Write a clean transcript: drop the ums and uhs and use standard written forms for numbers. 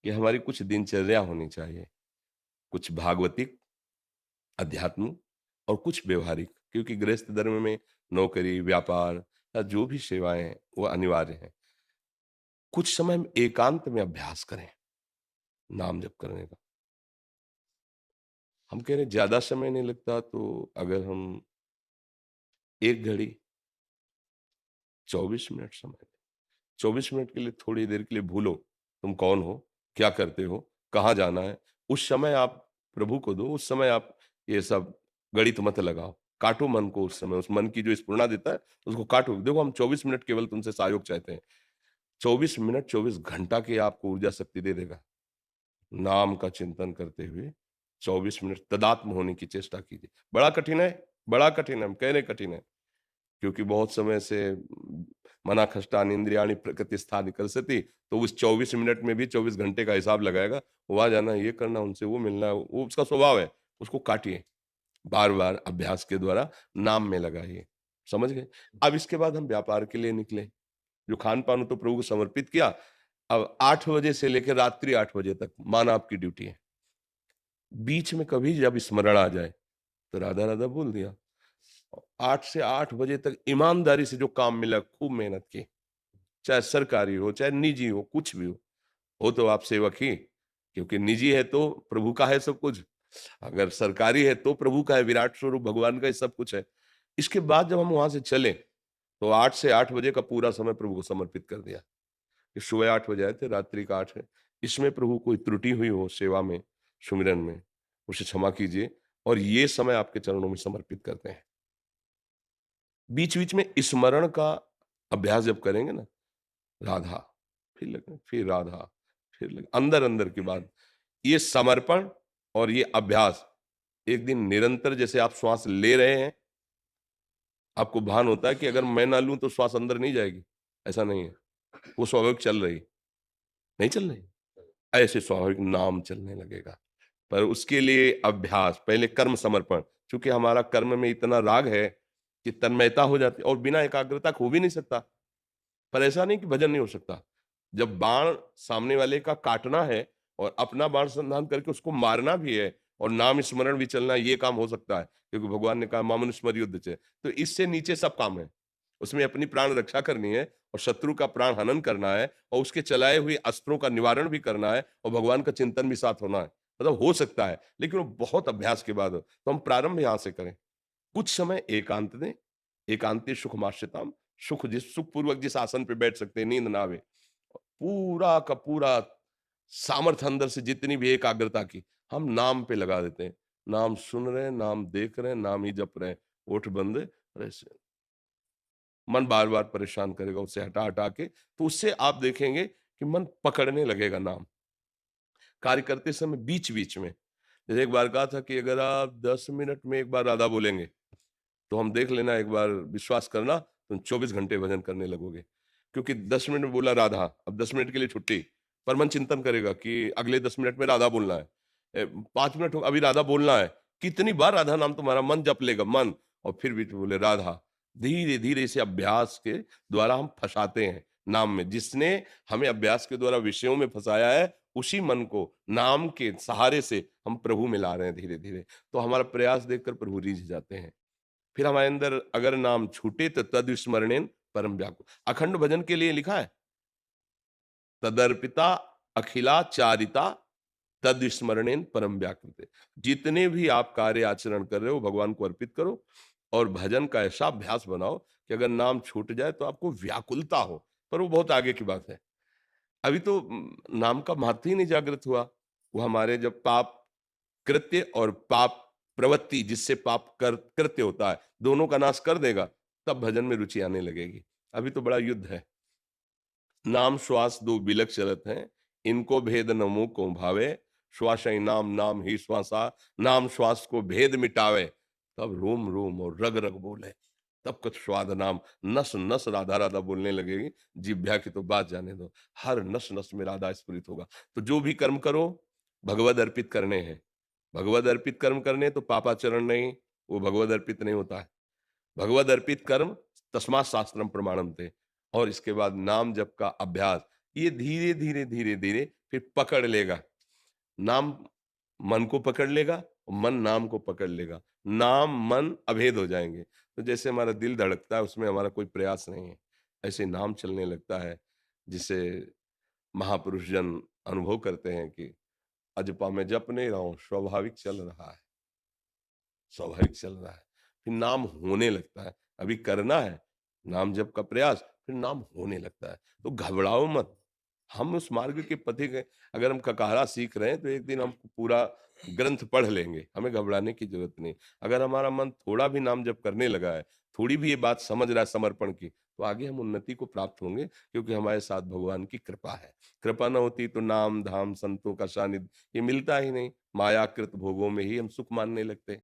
कि हमारी कुछ दिनचर्या होनी चाहिए, कुछ भागवतिक, अध्यात्म और कुछ व्यवहारिक, क्योंकि गृहस्थ धर्म में नौकरी, व्यापार या जो भी सेवाएँ हैं, वो अनिवार्य हैं। कुछ समय हम एकांत में अभ्यास करें, नाम जप करने का। हम कह रहे हैं ज़्यादा समय नहीं लगता, तो अगर हम 1 घड़ी 24 मिनट समय दें, 24 मिनट के लिए थोड़ी देर के लिए भूलो, तुम कौन हो, क्या करते हो, कहाँ जाना है, उस समय आप प्रभु को दो, उस समय आप ये सब गणित मत लगाओ। काटो मन को उस समय, उस मन की जो स्फुरणा देता है, उसको काटो। देखो हम 24 मिनट केवल तुमसे सहयोग चाहते हैं। 24 मिनट 24 घंटा की आपको ऊर्जा शक्ति दे देगा। नाम का चिंतन करते हुए 24 मिनट तदात्म होने की चेष्टा कीजिए। बड़ा कठिन है, बड़ा कठिन है, हम कह रहे कठिन है। क्योंकि बहुत समय से मना खष्टानि इंद्रियाणि प्रकृतिस्थानि कर्षति, तो उस 24 मिनट में भी 24 घंटे का हिसाब लगाएगा। वहाँ जाना, ये करना, उनसे वो मिलना है, वो उसका स्वभाव है, उसको काटिए। बार-बार अभ्यास के द्वारा नाम में लगाइए। समझ गए? अब इसके बाद हम व्यापार के लिए निकले। जो खान-पान तो प्रभु को समर्पित किया। अब 8 बजे से लेकर रात्रि 8 बजे तक माना आपकी ड्यूटी है। बीच में कभी जब स्मरण आ जाए, तो राधा-राधा बोल दिया। 8 से 8 बजे तक ईमानदारी से जो काम मिला, खूब मेहनत की। चाहे सरकारी हो, चाहे निजी हो, कुछ भी हो तो आप सेवक ही, क्योंकि निजी है तो प्रभु का है सब कुछ, अगर सरकारी है तो प्रभु का है, विराट स्वरूप भगवान का ही सब कुछ है। इसके बाद जब हम वहां से चले, तो 8 से 8 बजे का पूरा समय प्रभु को समर्पित कर दिया। कि सुबह 8 बजे आए थे, रात्रि का 8 है। इसमें प्रभु कोई त्रुटि हुई हो सेवा में, सुमिरन में, उसे क्षमा कीजिए और ये समय आपके चरणों में समर्पित करते हैं। बीच-बीच में स्मरण का अभ्यास जब करेंगे ना, राधा, फिर लगे, फिर राधा, फिर लगे, अंदर-अंदर की बात। ये समर्पण और ये अभ्यास एक दिन निरंतर, जैसे आप श्वास ले रहे हैं, आपको भान होता है कि अगर मैं ना लूँ तो श्वास अंदर नहीं जाएगी, ऐसा नहीं है। वो स्वाभाविक चल रही, नहीं चल रही? ऐसे स्वाभाविक नाम चलने लगेगा। पर उसके लिए अभ्यास, पहले कर्म समर्पण, चूँकि हमारा कर्म में इतना राग है कि तन्मयता हो जाती है और बिना एकाग्रता हो भी नहीं सकता। पर ऐसा नहीं कि भजन नहीं हो सकता। जब बाण सामने वाले का काटना है और अपना बाण संधान करके उसको मारना भी है और नाम स्मरण भी चलना है, ये काम हो सकता है। क्योंकि भगवान ने कहा मामनुस्मर युद्ध चे। तो इससे नीचे सब काम है। उसमें अपनी प्राण रक्षा करनी है और शत्रु का प्राण हनन करना है और उसके चलाए हुए अस्त्रों का निवारण भी करना है और भगवान का चिंतन भी साथ होना है। मतलब हो सकता है, लेकिन वो बहुत अभ्यास के बाद हो। तो हम प्रारंभ यहाँ से करें। कुछ समय एकांत दें, एकांते सुखमाश्रिताम, सुखपूर्वक जिस आसन पे बैठ सकते हैं, नींद ना आवे। पूरा का पूरा सामर्थ्य अंदर से जितनी भी एकाग्रता की, हम नाम पे लगा देते हैं। नाम सुन रहे हैं, नाम देख रहे हैं, नाम ही जप रहे हैं। ओठ बंद है और ऐसे मन बार-बार परेशान करेगा उससे हटा-हटा के, तो उससे आप देखेंगे कि मन पकड़ने लगेगा नाम। कार्य करते समय बीच-बीच में, जैसे एक बार कहा था कि अगर आप 10 मिनट में एक बार राधा बोलेंगे, तो हम देख लेना, एक बार विश्वास करना, तुम 24 घंटे भजन करने लगोगे। क्योंकि 10 मिनट में बोला राधा, अब 10 मिनट के लिए छुट्टी, पर मन चिंतन करेगा कि अगले 10 मिनट में राधा बोलना है। 5 मिनट हो अभी राधा बोलना है, कितनी बार राधा नाम तुम्हारा मन जप लेगा मन, और फिर भी बोले राधा। धीरे-धीरे इसे अभ्यास के द्वारा हम फँसाते हैं नाम में। जिसने हमें अभ्यास के द्वारा विषयों में फँसाया है, उसी मन को नाम के सहारे से हम प्रभु में ला रहे हैं धीरे-धीरे। तो हमारा प्रयास देखकर प्रभु रीझ जाते हैं। फिर हमारे अंदर अगर नाम छूटे तो तद स्मरणेन परम व्याकुल। अखंड भजन के लिए लिखा है, तदर्पिता अखिलाचारिता तद स्मरणेन परम व्याकृत। जितने भी आप कार्य आचरण कर रहे हो भगवान को अर्पित करो और भजन का ऐसा अभ्यास बनाओ कि अगर नाम छूट जाए तो आपको व्याकुलता हो। पर वो बहुत आगे की बात है। अभी तो नाम का महत्व ही नहीं जागृत हुआ। वो हमारे जब पाप कृत्य और पाप प्रवृत्ति, जिससे पाप कर कृत्य होता है, दोनों का नाश कर देगा, तब भजन में रुचि आने लगेगी। अभी तो बड़ा युद्ध है। नाम श्वास दो बिलख चलत हैं, इनको भेद न मुँह को भावे, श्वास ही नाम नाम ही श्वासा, नाम श्वास को भेद मिटावे, तब रोम रोम और रग रग बोले, तब कुछ स्वाद नाम, नस नस राधा राधा बोलने लगेगी। जिह्वा की तो बात जाने दो, हर नस नस में राधा स्फुरित होगा। तो जो भी कर्म करो भगवद अर्पित करने हैं। भगवद अर्पित कर्म करने तो पापाचरण नहीं, वो भगवद अर्पित नहीं होता है। भगवद अर्पित कर्म तस्मात् शास्त्रम प्रमाणम थे। और इसके बाद नाम जप का अभ्यास, ये धीरे धीरे धीरे धीरे फिर पकड़ लेगा। नाम मन को पकड़ लेगा और मन नाम को पकड़ लेगा। नाम, मन अभेद हो जाएँगे। तो जैसे हमारा दिल धड़कता है उसमें हमारा कोई प्रयास नहीं है, ऐसे नाम चलने लगता है, जिसे महापुरुष जन अनुभव करते हैं कि अजपा में जप नहीं रहा हूँ, स्वाभाविक चल रहा है, स्वाभाविक चल रहा है। फिर नाम होने लगता है, अभी करना है, नाम जप का प्रयास, फिर नाम होने लगता है। तो घबराओ मत, हम उस मार्ग के पथिक हैं। अगर हम ककारा सीख रहे हैं तो एक दिन हम पूरा ग्रंथ पढ़ लेंगे, हमें घबराने की ज़रूरत नहीं। अगर हमारा मन थोड़ा भी नाम जप करने लगा है, थोड़ी भी ये बात समझ रहा है समर्पण की, तो आगे हम उन्नति को प्राप्त होंगे, क्योंकि हमारे साथ भगवान की कृपा है। कृपा न होती तो नाम, धाम, संतों का सानिध्य ये मिलता ही नहीं, मायाकृत भोगों में ही हम सुख मानने लगते।